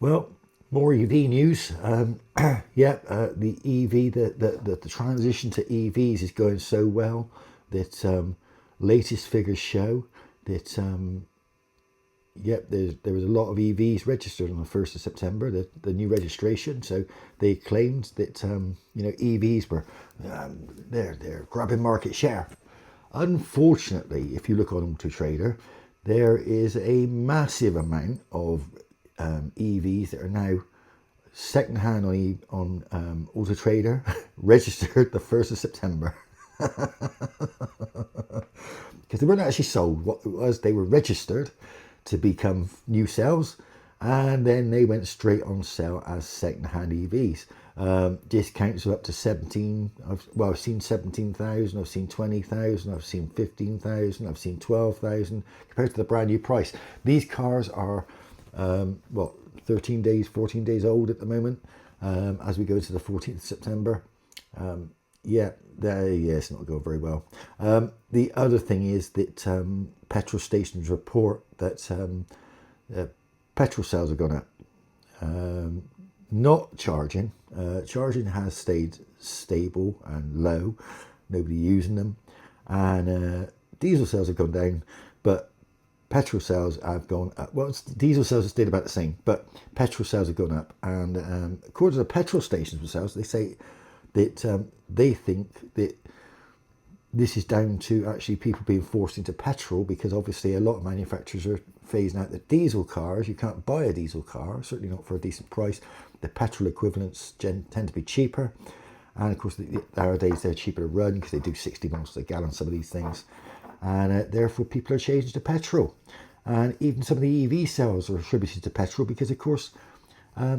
Well, more EV news. The EV, the transition to EVs is going so well that latest figures show that there was a lot of EVs registered on the 1st of September, the new registration. So they claimed that EVs were they're grabbing market share. Unfortunately, if you look on Auto Trader, there is a massive amount of EVs that are now secondhand on Auto Trader, registered the 1st of September. Because they weren't actually sold. What it was, they were registered to become new sales, and then they went straight on sale as second-hand EVs. Discounts are up to 17. I've seen 17,000. I've seen 20,000. I've seen 15,000. I've seen 12,000 compared to the brand new price. These cars are 13 days, 14 days old at the moment. As we go to the 14th of September. It's not going very well. The other thing is that petrol stations report that petrol sales have gone up. Not charging. Charging has stayed stable and low. Nobody using them. And diesel sales have gone down, but petrol sales have gone up. Well, diesel sales have stayed about the same, but petrol sales have gone up. And according to the petrol stations themselves, they say that they think that this is down to actually people being forced into petrol, because obviously a lot of manufacturers are phasing out the diesel cars. You can't buy a diesel car, certainly not for a decent price. The petrol equivalents tend to be cheaper. And of course, nowadays they're cheaper to run because they do 60 miles to the gallon, some of these things. And therefore people are changing to petrol. And even some of the EV sales are attributed to petrol because, of course,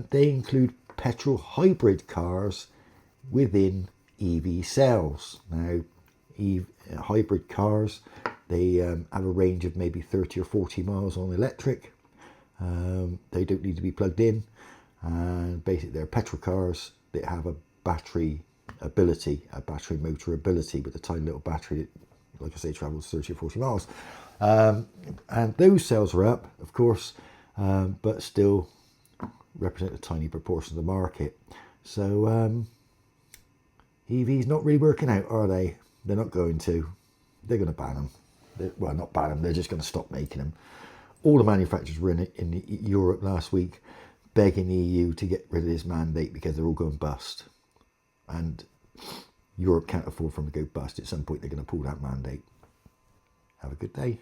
they include petrol hybrid cars within EV sales. Now, hybrid cars, they have a range of maybe 30 or 40 miles on electric. They don't need to be plugged in. And basically, they're petrol cars that have a battery ability, a battery motor ability with a tiny little battery that, like I say, travels 30 or 40 miles. And those sales are up, of course, but still represent a tiny proportion of the market. So EVs not really working out, are they? They're not going to. They're going to ban them. Well, not ban them, they're just going to stop making them. All the manufacturers were in Europe last week begging the EU to get rid of this mandate because they're all going bust. And Europe can't afford for them to go bust. At some point, they're going to pull that mandate. Have a good day.